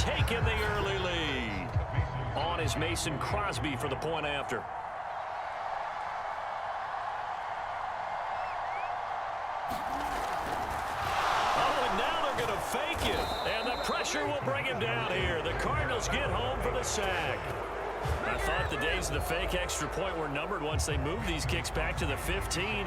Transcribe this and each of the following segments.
taken the early lead. On is Mason Crosby for the point after. Oh, and now they're going to fake it. And the pressure will bring him down here. The Cardinals get home for the sack. I thought the days of the fake extra point were numbered once they moved these kicks back to the 15.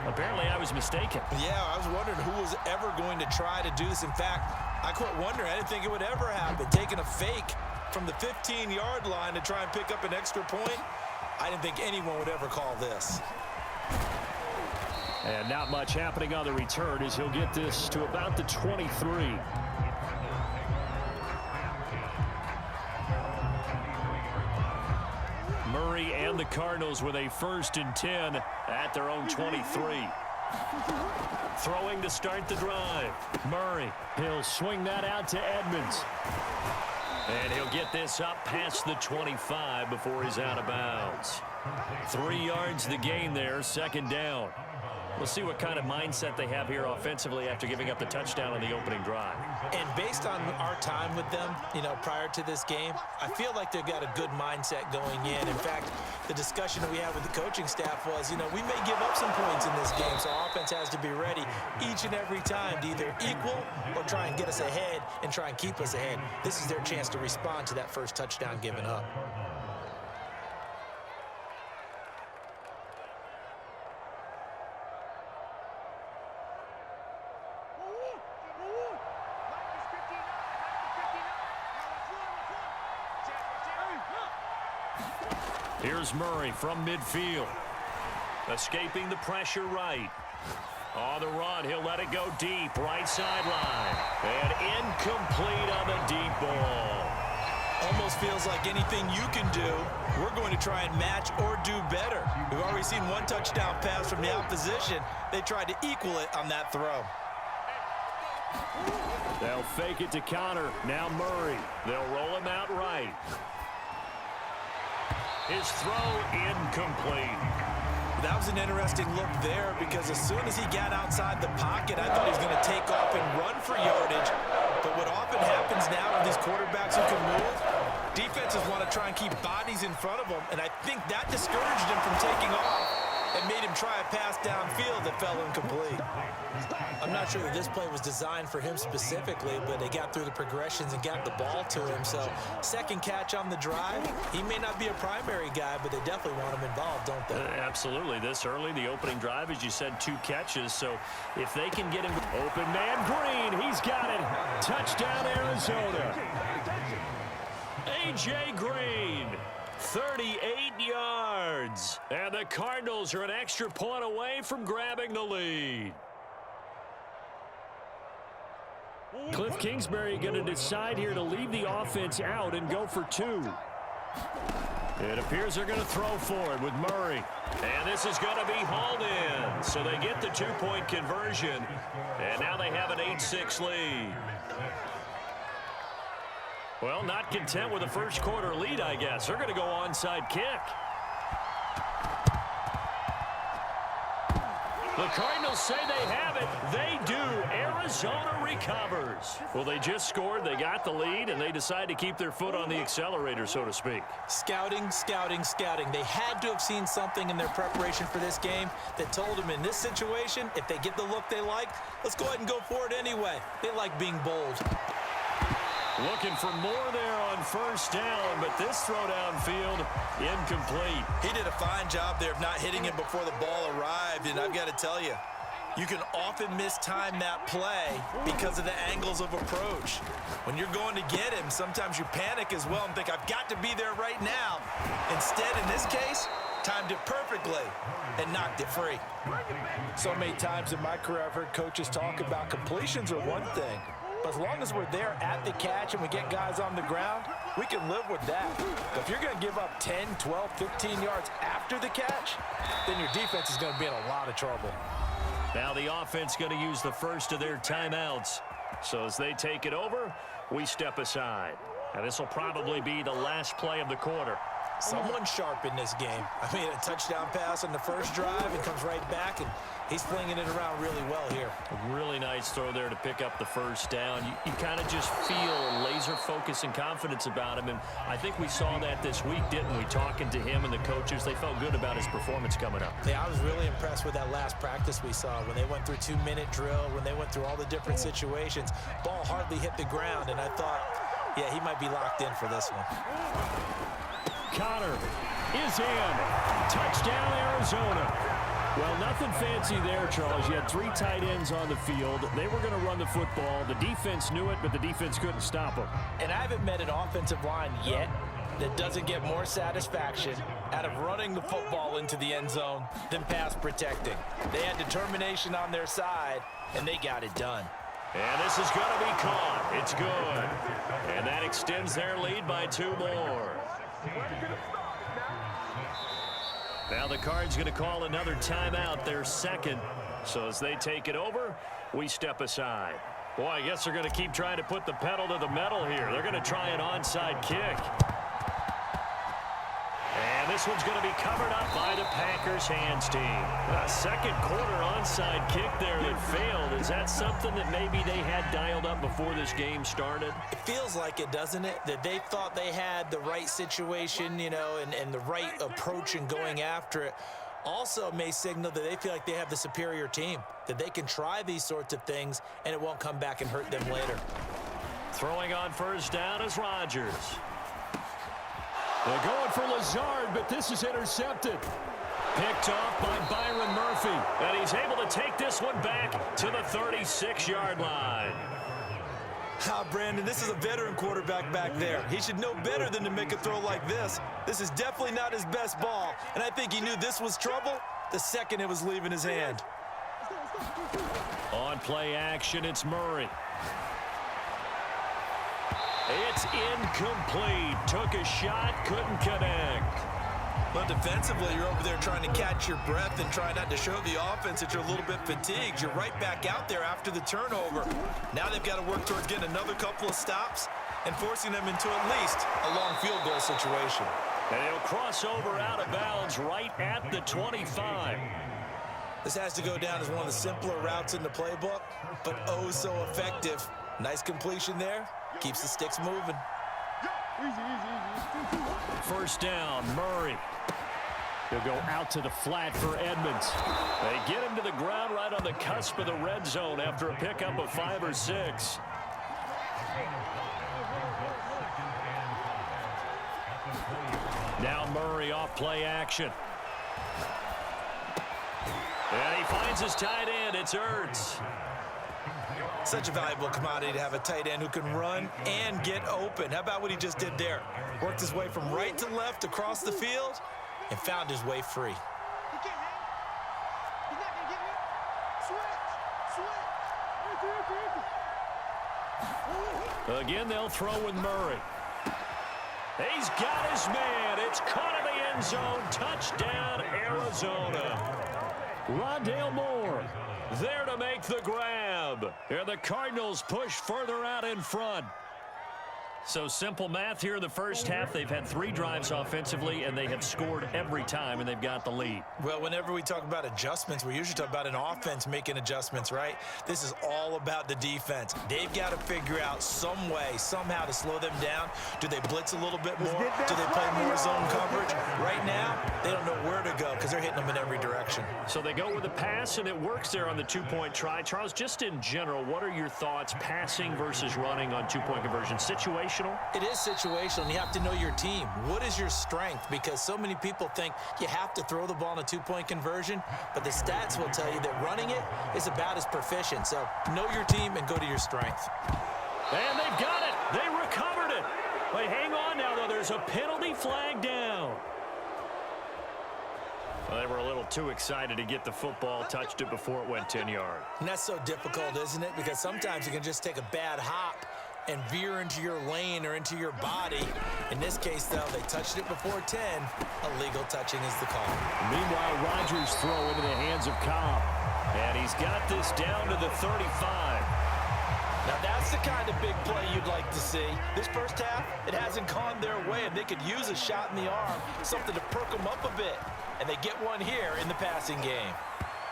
Apparently, I was mistaken. Yeah, I was wondering who was ever going to try to do this. In fact, I quit wondering. I didn't think it would ever happen. Taking a fake from the 15-yard line to try and pick up an extra point, I didn't think anyone would ever call this. And not much happening on the return as he'll get this to about the 23. Murray and the Cardinals with a 1st and 10 at their own 23. Throwing to start the drive. Murray, he'll swing that out to Edmonds. And he'll get this up past the 25 before he's out of bounds. 3 yards the gain there, 2nd down. We'll see what kind of mindset they have here offensively after giving up the touchdown on the opening drive. And based on our time with them, prior to this game, I feel like they've got a good mindset going in. In fact, the discussion that we had with the coaching staff was, we may give up some points in this game, so our offense has to be ready each and every time to either equal or try and get us ahead and try and keep us ahead. This is their chance to respond to that first touchdown given up. Here's Murray from midfield. Escaping the pressure right. On the run, he'll let it go deep. Right sideline. And incomplete on the deep ball. Almost feels like anything you can do, we're going to try and match or do better. We've already seen one touchdown pass from the opposition. They tried to equal it on that throw. They'll fake it to Connor. Now Murray. They'll roll him out right. His throw incomplete. That was an interesting look there because as soon as he got outside the pocket, I thought he was going to take off and run for yardage. But what often happens now with these quarterbacks who can move, defenses want to try and keep bodies in front of them, and I think that discouraged him from taking off and made him try a pass downfield that fell incomplete. I'm not sure that this play was designed for him specifically, but they got through the progressions and got the ball to him. So, second catch on the drive. He may not be a primary guy, but they definitely want him involved, don't they? Absolutely. This early, the opening drive, as you said, 2 catches. So, if they can get him open man Green, he's got it. Touchdown, Arizona. A.J. Green. 38 yards. And the Cardinals are an extra point away from grabbing the lead. Cliff Kingsbury going to decide here to leave the offense out and go for 2. It appears they're going to throw forward with Murray. And this is going to be hauled in. So they get the 2-point conversion. And now they have an 8-6 lead. Well, not content with a first quarter lead, I guess. They're going to go onside kick. The Cardinals say they have it. They do. Arizona recovers. Well, they just scored. They got the lead, and they decide to keep their foot on the accelerator, so to speak. Scouting, scouting, scouting. They had to have seen something in their preparation for this game that told them in this situation, if they get the look they like, let's go ahead and go for it anyway. They like being bold. Looking for more there on first down, but this throw downfield, incomplete. He did a fine job there of not hitting him before the ball arrived, and I've got to tell you, you can often mistime that play because of the angles of approach. When you're going to get him, sometimes you panic as well and think, I've got to be there right now. Instead, in this case, timed it perfectly and knocked it free. So many times in my career, I've heard coaches talk about completions are one thing. But as long as we're there at the catch and we get guys on the ground, we can live with that. But if you're going to give up 10, 12, 15 yards after the catch, then your defense is going to be in a lot of trouble. Now the offense going to use the first of their timeouts. So as they take it over, we step aside. And this will probably be the last play of the quarter. Someone sharp in this game. I mean, a touchdown pass on the first drive and comes right back, and he's flinging it around really well here. A really nice throw there to pick up the first down. You kind of just feel laser focus and confidence about him, and I think we saw that this week, didn't we? Talking to him and the coaches, they felt good about his performance coming up. Yeah, I was really impressed with that last practice we saw when they went through 2-minute drill, when they went through all the different situations. Ball hardly hit the ground, and I thought, yeah, he might be locked in for this one. Connor is in. Touchdown, Arizona. Well, nothing fancy there, Charles. You had 3 tight ends on the field. They were going to run the football. The defense knew it, but the defense couldn't stop them. And I haven't met an offensive line yet that doesn't get more satisfaction out of running the football into the end zone than pass protecting. They had determination on their side, and they got it done. And this is going to be caught. It's good. And that extends their lead by 2 more. Now the Cards going to call another timeout, their second. So as they take it over, we step aside. Boy, I guess they're going to keep trying to put the pedal to the metal here. They're going to try an onside kick. And this one's going to be covered up by the Packers hands team. A second quarter onside kick there that failed. Is that something that maybe they had dialed up before this game started? It feels like it, doesn't it? That they thought they had the right situation, you know, and the right approach in going after it. Also may signal that they feel like they have the superior team, that they can try these sorts of things and it won't come back and hurt them later. Throwing on first down is Rodgers. They're going for Lazard, but this is intercepted. Picked off by Byron Murphy. And he's able to take this one back to the 36-yard line. Brandon, this is a veteran quarterback back there. He should know better than to make a throw like this. This is definitely not his best ball, and I think he knew this was trouble the second it was leaving his hand. On play action, it's Murray. It's incomplete. Took a shot, couldn't connect. But defensively, you're over there trying to catch your breath and try not to show the offense that you're a little bit fatigued. You're right back out there after the turnover. Now they've got to work towards getting another couple of stops and forcing them into at least a long field goal situation. And he'll cross over out of bounds right at the 25. This has to go down as one of the simpler routes in the playbook, but oh so effective. Nice completion there. Keeps the sticks moving. First down, Murray. He'll go out to the flat for Edmonds. They get him to the ground right on the cusp of the red zone after a pickup of 5 or 6. Now Murray off play action. And he finds his tight end. It's Ertz. Such a valuable commodity to have a tight end who can run and get open. How about what he just did there? Worked his way from right to left across the field and found his way free. He can't hang. He's not going to get me. Switch. Again, they'll throw with Murray. He's got his man. It's caught in the end zone. Touchdown, Arizona. Rondale Moore there to make the grab. And the Cardinals push further out in front. So simple math here in the first half. They've had 3 drives offensively, and they have scored every time, and they've got the lead. Well, whenever we talk about adjustments, we usually talk about an offense making adjustments, right? This is all about the defense. They've got to figure out some way, somehow to slow them down. Do they blitz a little bit more? Do they play more zone coverage? Right now, they don't know where to go because they're hitting them in every direction. So they go with a pass, and it works there on the 2-point try. Charles, just in general, what are your thoughts passing versus running on 2-point conversion? Situational? It is situational, and you have to know your team. What is your strength? Because so many people think you have to throw the ball in a 2-point conversion, but the stats will tell you that running it is about as proficient. So know your team and go to your strength. And they've got it. They recovered it. But hang on now, though. There's a penalty flag down. Well, they were a little too excited to get the football, touched it before it went 10 yards. And that's so difficult, isn't it? Because sometimes you can just take a bad hop and veer into your lane or into your body. In this case, though, they touched it before 10. Illegal touching is the call. Meanwhile, Rodgers throw into the hands of Cobb. And he's got this down to the 35. Now that's the kind of big play you'd like to see. This first half, it hasn't gone their way, and they could use a shot in the arm, something to perk them up a bit. And they get one here in the passing game.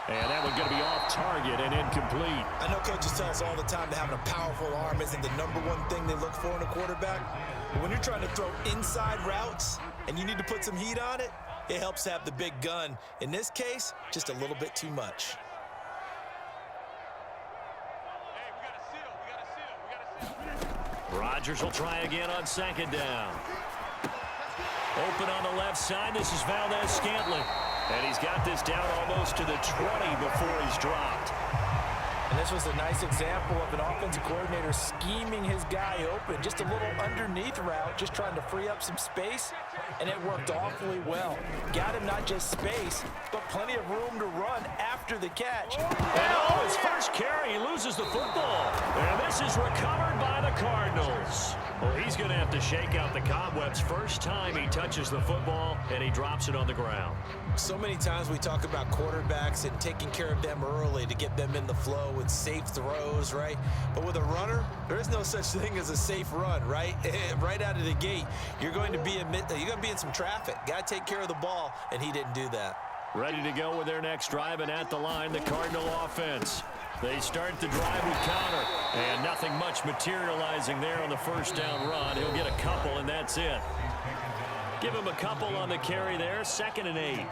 And that one going to be off target and incomplete. I know coaches tell us all the time that having a powerful arm isn't the #1 thing they look for in a quarterback. But when you're trying to throw inside routes and you need to put some heat on it, it helps to have the big gun. In this case, just a little bit too much. Rodgers will try again on 2nd down. Open on the left side. This is Valdez-Scantling. And he's got this down almost to the 20 before he's dropped. And this was a nice example of an offensive coordinator scheming his guy open. Just a little underneath route, just trying to free up some space. And it worked awfully well. Got him not just space, but plenty of room to run after the catch. And his first carry, he loses the football. And this is recovered by the Cardinals. Well, he's going to have to shake out the cobwebs first time he touches the football, and he drops it on the ground. So many times we talk about quarterbacks and taking care of them early to get them in the flow with safe throws, right? But with a runner, there is no such thing as a safe run, right? Right out of the gate, you're going to be in some traffic. Got to take care of the ball, and he didn't do that. Ready to go with their next drive, and at the line, the Cardinal offense. They start the drive with Conner, and nothing much materializing there on the first down run. He'll get a couple, and that's it. Give him a couple on the carry there, 2nd and 8.